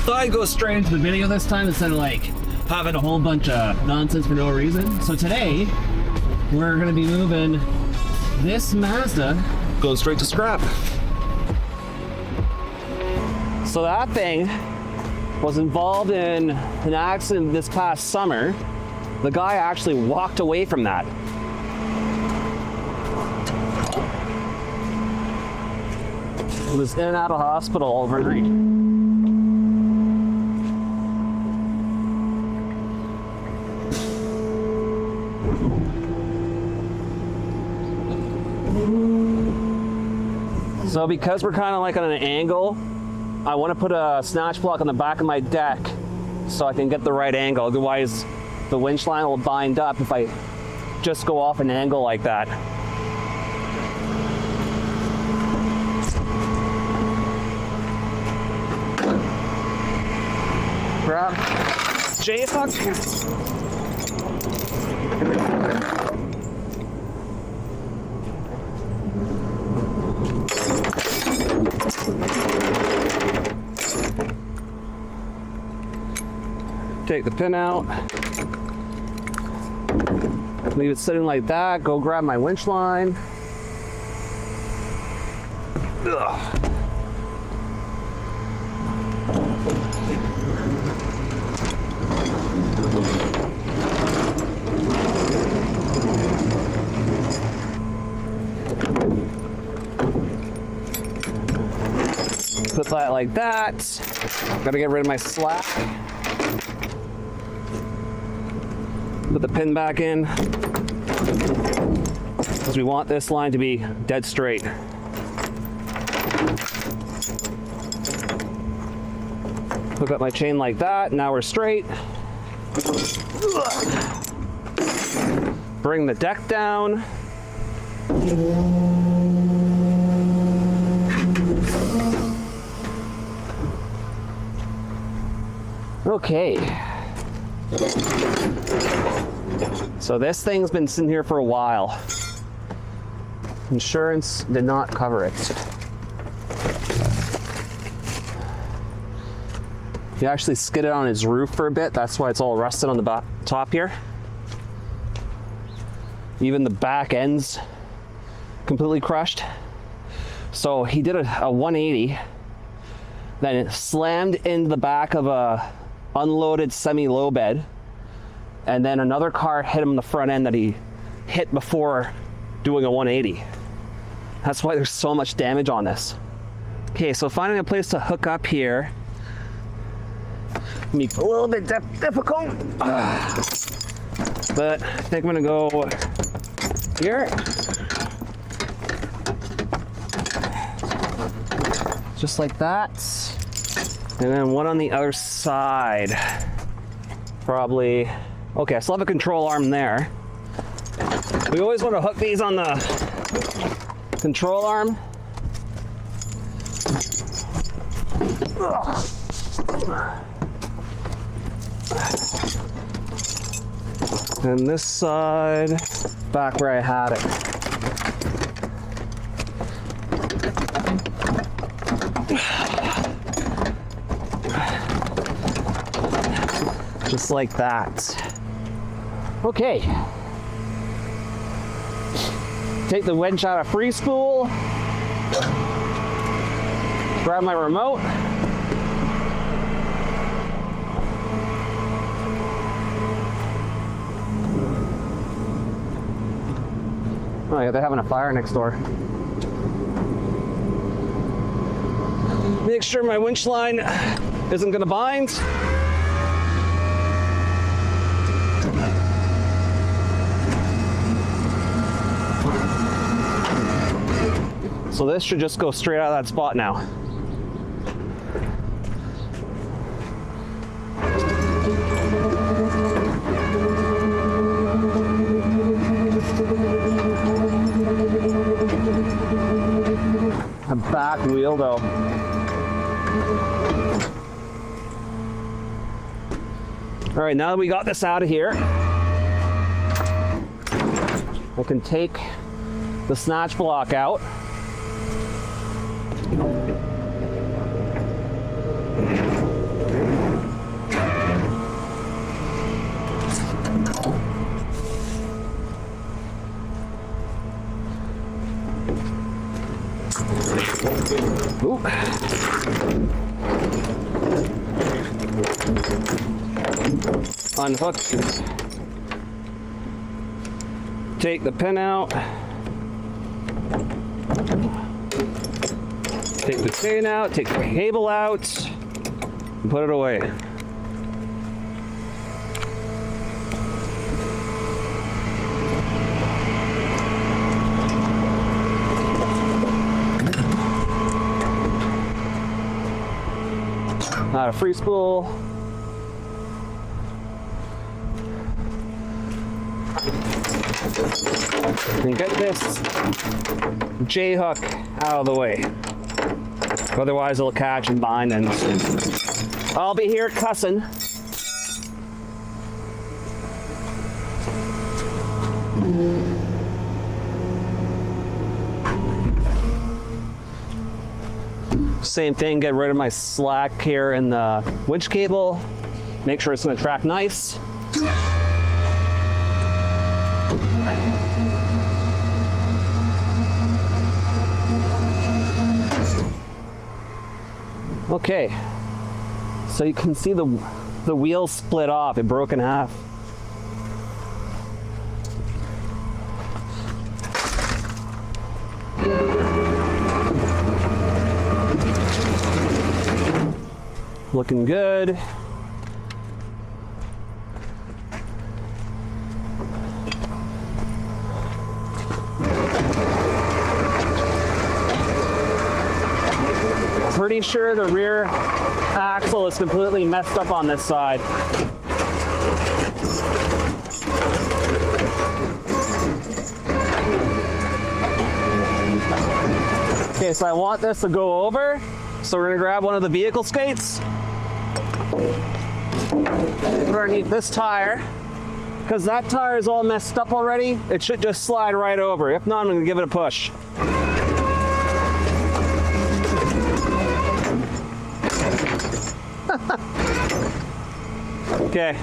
Thought I'd go straight into the video this time instead of like having a whole bunch of nonsense for no reason. So today, we're gonna be moving this Mazda. Goes straight to scrap. So that thing was involved in an accident this past summer. The guy actually walked away from that. He was in and out of hospital overnight. So because we're kind of like on an angle, I want to put a snatch block on the back of my deck so I can get the right angle. Otherwise, the winch line will bind up if I just go off an angle like that. Grab Jason. Take the pin out, leave it sitting like that, go grab my winch line. Ugh. Put that like that. Gotta get rid of my slack. Put the pin back in, because we want this line to be dead straight. Hook up my chain like that, now we're straight. Bring the deck down. Okay. So this thing's been sitting here for a while. Insurance did not cover it. He actually skidded on his roof for a bit. That's why it's all rusted on the top here. Even the back end's completely crushed. So he did a 180, then it slammed into the back of a unloaded semi-low bed. And then another car hit him in the front end that he hit before doing a 180. That's why there's so much damage on this. Okay, so finding a place to hook up here can be a little bit difficult. But I think I'm gonna go here. Just like that. And then one on the other side. Probably. Okay, I still have a control arm there. We always want to hook these on the control arm. And this side, back where I had it. Just like that. Okay. Take the winch out of free spool. Grab my remote. Oh yeah, they're having a fire next door. Make sure my winch line isn't gonna bind. So this should just go straight out of that spot now. A back wheel though. All right, now that we got this out of here, I can take the snatch block out. go. Unhook. Take the pin out. Take the chain out, take the cable out, and put it away. Not a free spool. And get this J-hook out of the way. Otherwise it'll catch and bind, and I'll be here cussing. Same thing, get rid of my slack here in the winch cable. Make sure it's gonna track nice. Okay, so you can see the wheel split off, it broke in half. Looking good. Pretty sure the rear axle is completely messed up on this side. Okay, so I want this to go over. So we're gonna grab one of the vehicle skates. Put it underneath this tire. Because that tire is all messed up already, it should just slide right over. If not, I'm gonna give it a push. Okay.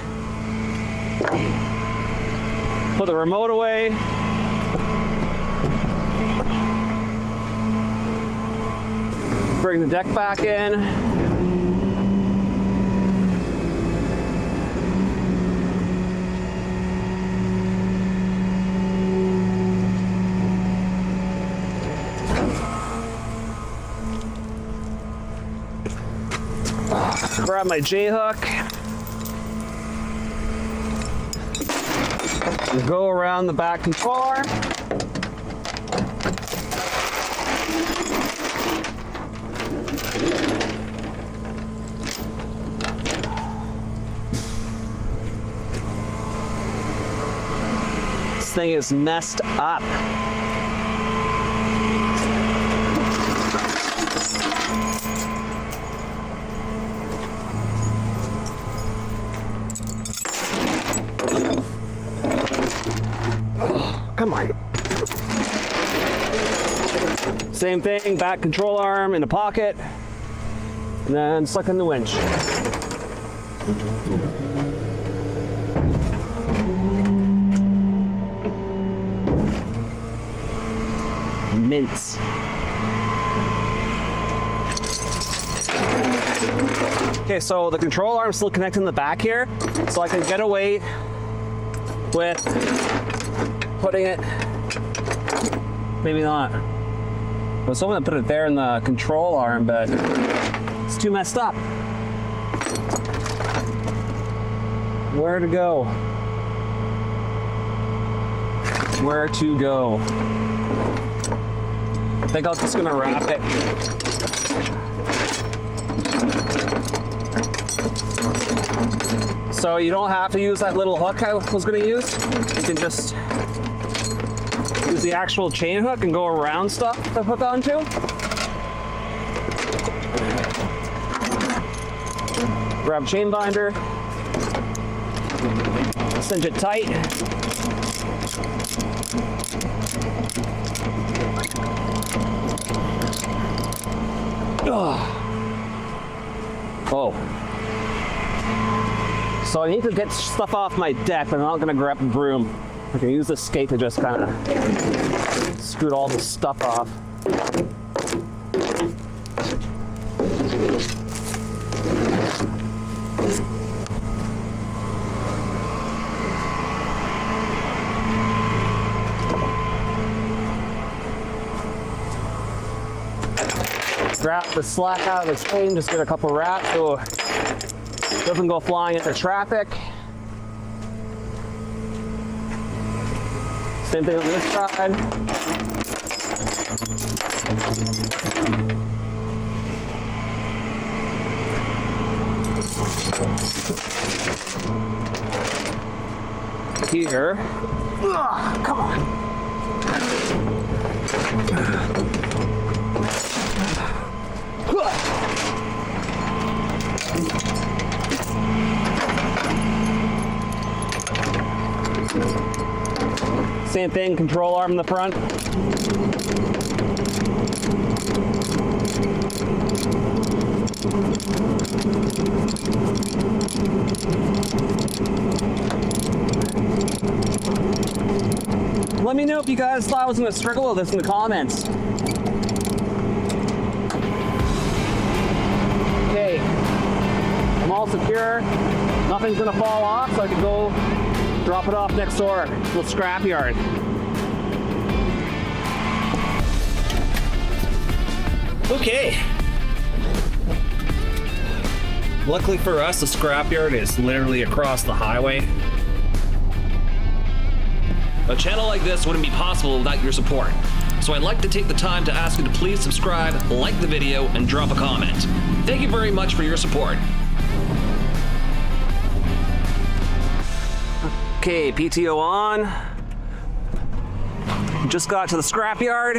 Put the remote away. Bring the deck back in. Grab my J-hook. Go around the back controller. This thing is messed up. Come on. Same thing, back control arm in the pocket, and then suck in the winch. Mince. Okay, so the control arm is still connected in the back here, so I can get away with putting it, maybe not. I was hoping to put it there in the control arm, but it's too messed up. Where to go? Where to go? I think I'm just gonna wrap it. So you don't have to use that little hook I was gonna use. You can just use the actual chain hook and go around stuff to hook onto. Grab chain binder, cinch it tight. Ugh. Oh. So I need to get stuff off my deck, but I'm not gonna grab a broom. I can use this skate to just kind of scoot all the stuff off. Wrap the slack out of the chain, just get a couple wraps so it doesn't go flying into traffic. Same thing on this side. Here. Ugh, come on. Same thing, control arm in the front. Let me know if you guys thought I was going to struggle with this in the comments. Okay, I'm all secure. Nothing's going to fall off, so I can go drop it off next door, little scrapyard. Okay. Luckily for us, the scrapyard is literally across the highway. A channel like this wouldn't be possible without your support. So I'd like to take the time to ask you to please subscribe, like the video, and drop a comment. Thank you very much for your support. Okay, PTO on. Just got to the scrapyard.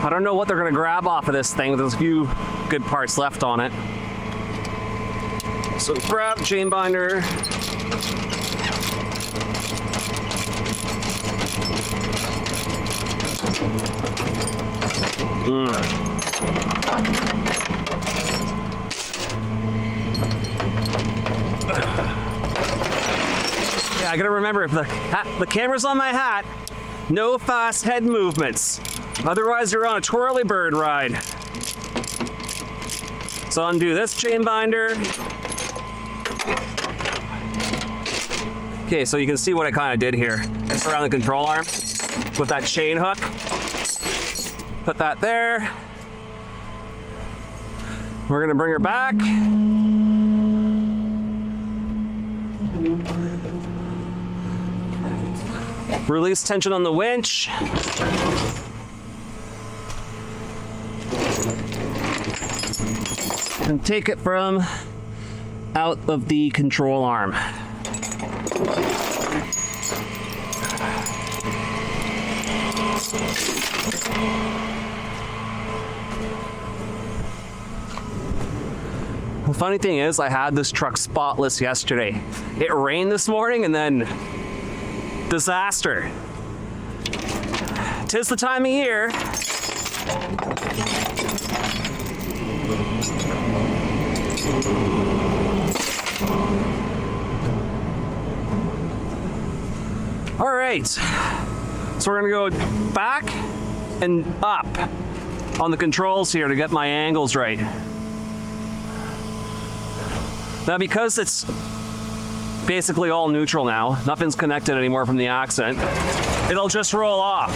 I don't know what they're gonna grab off of this thing, but there's a few good parts left on it. So grab chain binder. Yeah, I gotta remember, if the camera's on my hat, no fast head movements. Otherwise, you're on a twirly bird ride. So undo this chain binder. Okay, so you can see what I kind of did here. It's around the control arm with that chain hook. Put that there. We're gonna bring her back. Release tension on the winch. And take it from out of the control arm. The funny thing is, I had this truck spotless yesterday. It rained this morning and then disaster. 'Tis the time of year. All right, so we're gonna go back and up on the controls here to get my angles right. Now, because it's basically all neutral now, nothing's connected anymore from the accent, it'll just roll off.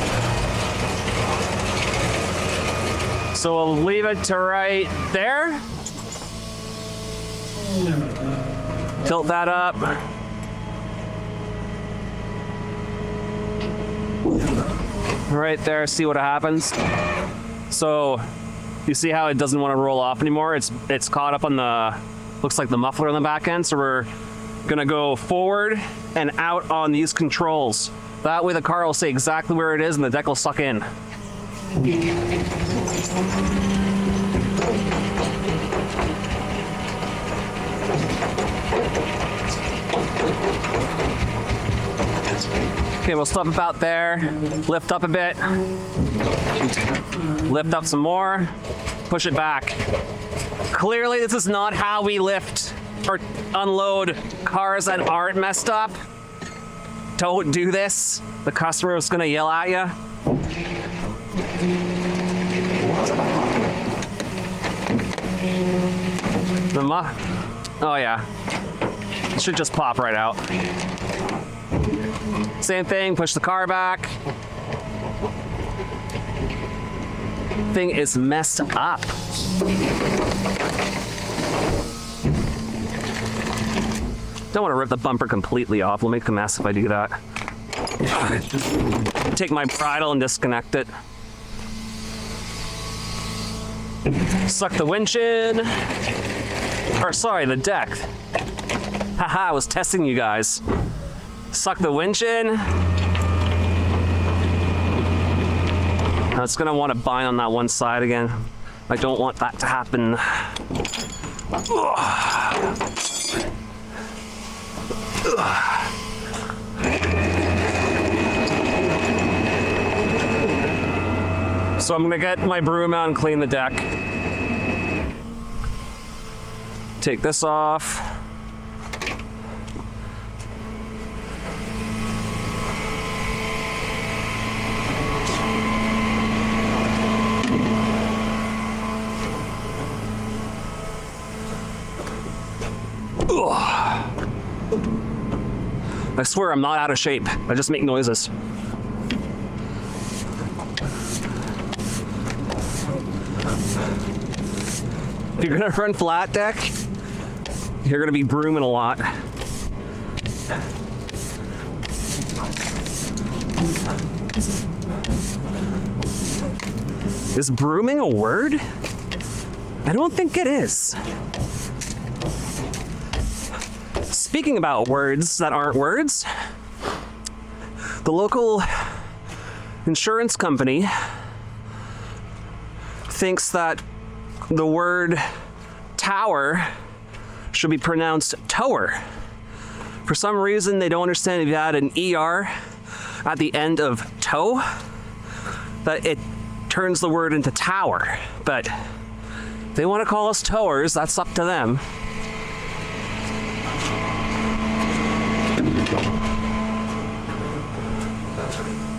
So we'll leave it to right there. Tilt that up. Right there, see what happens. So you see how it doesn't want to roll off anymore? It's caught up on the, looks like the muffler on the back end. So we're gonna go forward and out on these controls. That way the car will say exactly where it is and the deck will suck in. Okay, we'll stop about there, lift up a bit, lift up some more, push it back. Clearly this is not how we lift or unload cars that aren't messed up. Don't do this. The customer is gonna yell at you. Oh yeah. It should just pop right out. Same thing, push the car back. Thing is messed up. Don't want to rip the bumper completely off. We'll make a mess if I do that. Take my bridle and disconnect it. Suck the winch in. Or sorry, the deck. Haha, I was testing you guys. Suck the winch in. Now it's gonna want to bind on that one side again. I don't want that to happen. So I'm gonna get my broom out and clean the deck. Take this off. I swear I'm not out of shape. I just make noises. If you're gonna run flat deck, you're gonna be brooming a lot. Is brooming a word? I don't think it is. Speaking about words that aren't words, the local insurance company thinks that the word tower should be pronounced tower. For some reason, they don't understand if you add an ER at the end of toe, that it turns the word into tower. But if they want to call us towers, that's up to them.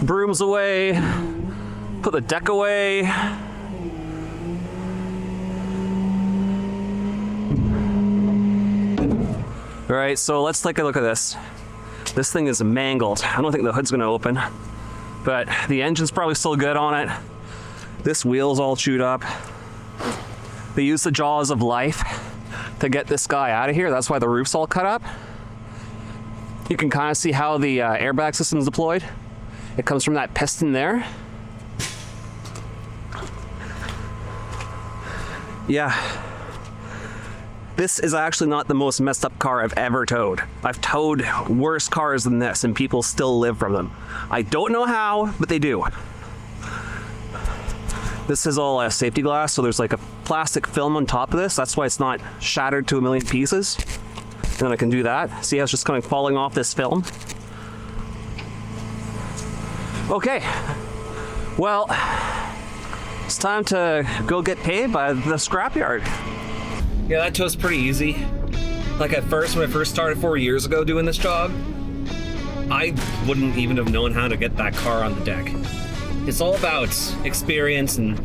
Brooms away, put the deck away. All right, so let's take a look at this. This thing is mangled. I don't think the hood's gonna open, but the engine's probably still good on it. This wheel's all chewed up. They used the jaws of life to get this guy out of here. That's why the roof's all cut up. You can kind of see how the airbag system's deployed. It comes from that piston there. Yeah. This is actually not the most messed up car I've ever towed. I've towed worse cars than this and people still live from them. I don't know how, but they do. This is all safety glass, so there's like a plastic film on top of this. That's why it's not shattered to a million pieces. And then I can do that. See how it's just kind of falling off this film? Okay, well, it's time to go get paid by the scrapyard. Yeah, that tow's pretty easy. Like at first, when I first started 4 years ago doing this job, I wouldn't even have known how to get that car on the deck. It's all about experience and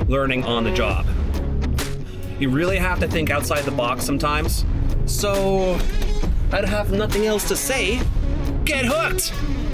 learning on the job. You really have to think outside the box sometimes. So, I'd have nothing else to say. Get hooked!